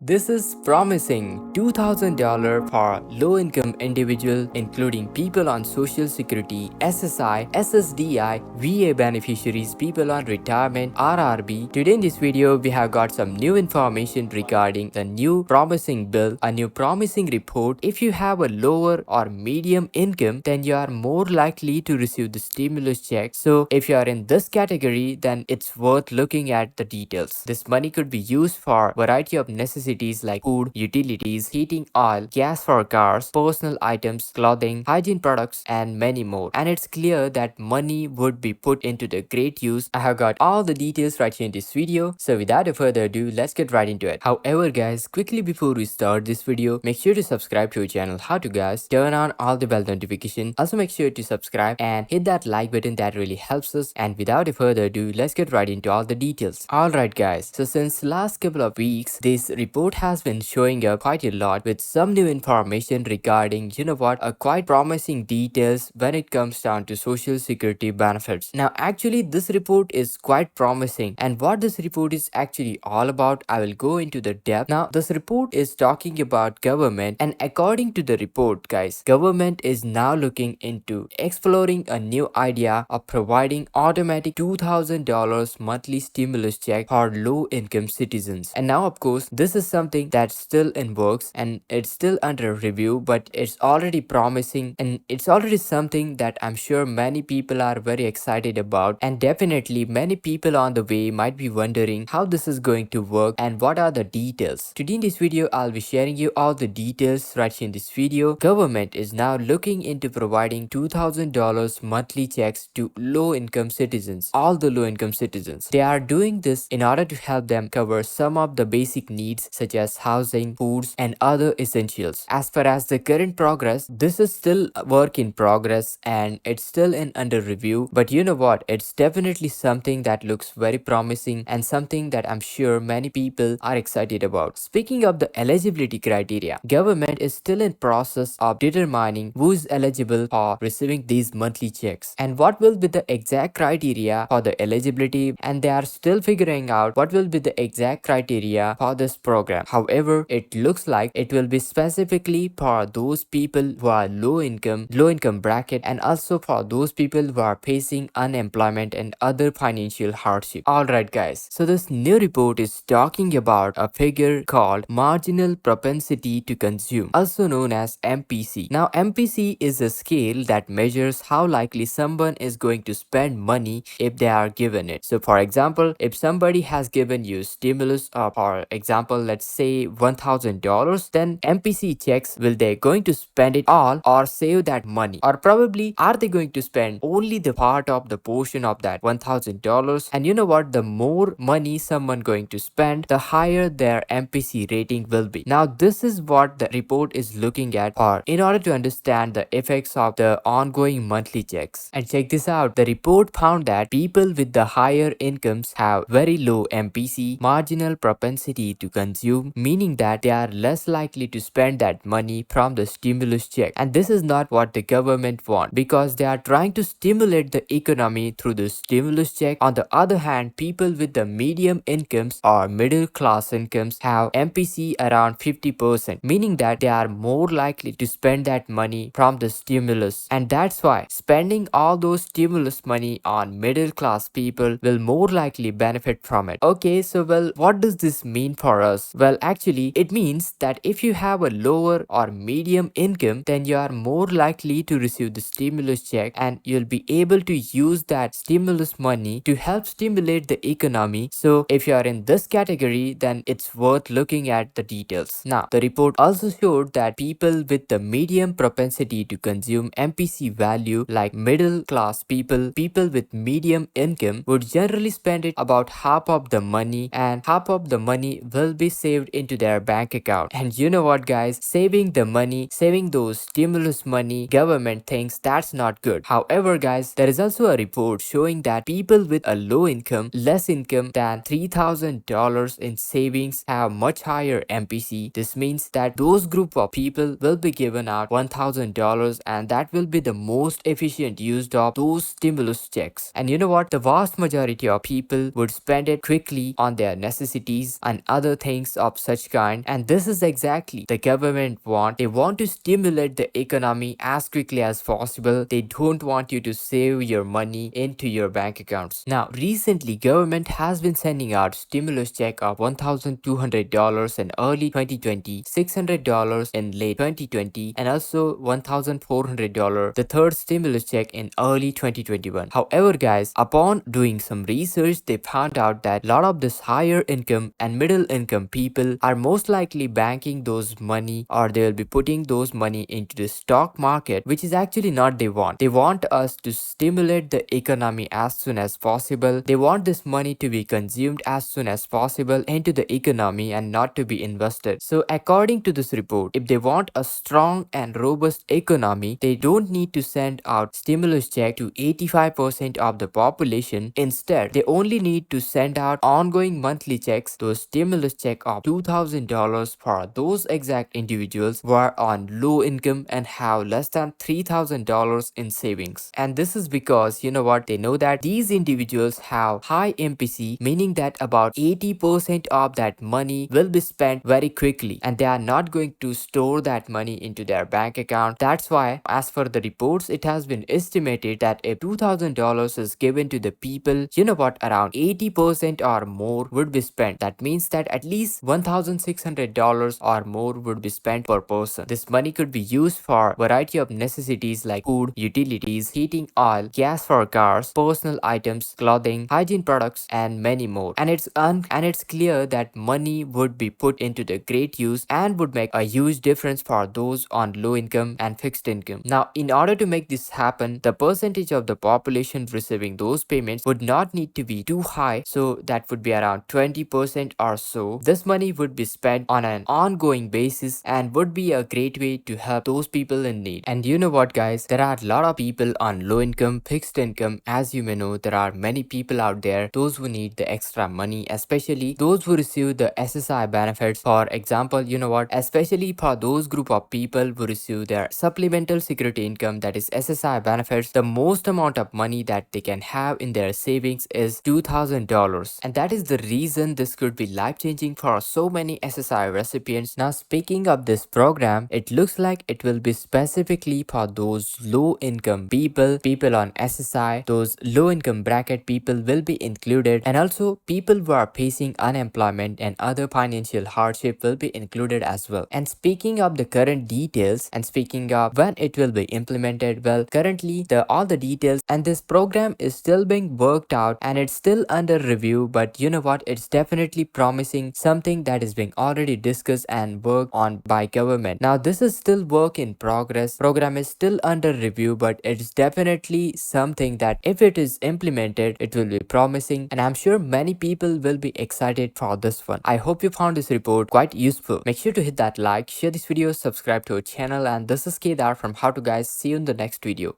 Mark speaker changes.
Speaker 1: This is promising $2,000 for low-income individual including people on Social Security, SSI, SSDI, VA beneficiaries, people on retirement, RRB. Today in this video, we have got some new information regarding the new promising bill, a new promising report. If you have a lower or medium income, then you are more likely to receive the stimulus check. So if you are in this category, then it's worth looking at the details. This money could be used for variety of necessities like food, utilities, heating oil, gas for cars, personal items, clothing, hygiene products, and many more. And it's clear that money would be put into the great use. I have got all the details right here in this video. So without a further ado, let's get right into it. However guys, quickly before we start this video, make sure to subscribe to our channel. How to guys? Turn on all the bell notification. Also make sure to subscribe and hit that like button, that really helps us. And without a further ado, let's get right into all the details. Alright guys, so since last couple of weeks, this report has been showing up quite a lot with some new information regarding, a quite promising details when it comes down to social security benefits. Now actually this report is quite promising, and what this report is actually all about, I will go into the depth. Now this report is talking about government, and according to the report guys, government is now looking into exploring a new idea of providing automatic $2,000 monthly stimulus check for low income citizens. And now of course this is something that's still in works and it's still under review, but it's already promising and it's already something that I'm sure many people are very excited about, and definitely many people on the way might be wondering how this is going to work and what are the details. Today in this video I'll be sharing you all the details right here in this video. Government is now looking into providing $2,000 monthly checks to low income citizens, all the low income citizens. They are doing this in order to help them cover some of the basic needs such as housing, foods, and other essentials. As far as the current progress, this is still a work in progress and it's still in under review, but you know what, it's definitely something that looks very promising and something that I'm sure many people are excited about. Speaking of the eligibility criteria, government is still in process of determining who is eligible for receiving these monthly checks and what will be the exact criteria for the eligibility, and they are still figuring out what will be the exact criteria for this program. However, it looks like it will be specifically for those people who are low income bracket, and also for those people who are facing unemployment and other financial hardship. Alright guys, so this new report is talking about a figure called marginal propensity to consume, also known as MPC. Now MPC is a scale that measures how likely someone is going to spend money if they are given it. So for example, if somebody has given you stimulus of, for example, let's say $1,000, then MPC checks will they going to spend it all or save that money, or probably are they going to spend only the part of the portion of that $1,000. And you know what, the more money someone going to spend, the higher their MPC rating will be. Now this is what the report is looking at for in order to understand the effects of the ongoing monthly checks. And check this out, the report found that people with the higher incomes have very low MPC, marginal propensity to consume, meaning that they are less likely to spend that money from the stimulus check. And this is not what the government want, because they are trying to stimulate the economy through the stimulus check. On the other hand, people with the medium incomes or middle class incomes have MPC around 50%, meaning that they are more likely to spend that money from the stimulus, and that's why spending all those stimulus money on middle class people will more likely benefit from it. Okay, so well, what does this mean for us? Well, actually it means that if you have a lower or medium income, then you are more likely to receive the stimulus check and you'll be able to use that stimulus money to help stimulate the economy. So if you are in this category, then it's worth looking at the details. Now the report also showed that people with the medium propensity to consume MPC value, like middle class people, people with medium income, would generally spend it about half of the money, and half of the money will be saved into their bank account. And you know what guys, saving the money, saving those stimulus money, government thinks that's not good. However guys, there is also a report showing that people with a low income, less income than $3,000 in savings have much higher MPC. This means that those group of people will be given out $1,000, and that will be the most efficient use of those stimulus checks. And you know what, the vast majority of people would spend it quickly on their necessities and other things things of such kind, and this is exactly the government want. They want to stimulate the economy as quickly as possible. They don't want you to save your money into your bank accounts. Now recently government has been sending out stimulus check of $1,200 in early 2020, $600 in late 2020, and also $1,400, the third stimulus check in early 2021. However guys, upon doing some research, they found out that a lot of this higher income and middle income people are most likely banking those money, or they will be putting those money into the stock market, which is actually not they want. They want us to stimulate the economy as soon as possible. They want this money to be consumed as soon as possible into the economy and not to be invested. So according to this report, if they want a strong and robust economy, they don't need to send out stimulus check to 85% of the population. Instead, they only need to send out ongoing monthly checks, those stimulus check of $2,000 for those exact individuals who are on low income and have less than $3,000 in savings. And this is because, you know what, they know that these individuals have high MPC, meaning that about 80% of that money will be spent very quickly, and they are not going to store that money into their bank account. That's why, as for the reports, it has been estimated that if $2,000 is given to the people, you know what, around 80% or more would be spent. That means that at least $1,600 or more would be spent per person. This money could be used for variety of necessities like food, utilities, heating oil, gas for cars, personal items, clothing, hygiene products, and many more. And it's clear that money would be put into the great use and would make a huge difference for those on low income and fixed income. Now, in order to make this happen, the percentage of the population receiving those payments would not need to be too high, so that would be around 20% or so. This money would be spent on an ongoing basis and would be a great way to help those people in need. And you know what guys, there are a lot of people on low income, fixed income. As you may know, there are many people out there, those who need the extra money, especially those who receive the SSI benefits. For example, you know what, especially for those group of people who receive their supplemental security income, that is SSI benefits, the most amount of money that they can have in their savings is $2,000, and that is the reason this could be life changing for so many SSI recipients. Now speaking of this program, it looks like it will be specifically for those low income people on SSI. Those low income bracket people will be included, and also people who are facing unemployment and other financial hardship will be included as well. And speaking of the current details, and speaking of when it will be implemented, well, currently all the details and this program is still being worked out and it's still under review, but you know what, it's definitely promising something that is being already discussed and worked on by government. Now this is still work in progress, program is still under review, but it's definitely something that if it is implemented, it will be promising, and I'm sure many people will be excited for this one. I hope you found this report quite useful. Make sure to hit that like, share this video, subscribe to our channel, and this is Kedar from How To Guys. See you in the next video.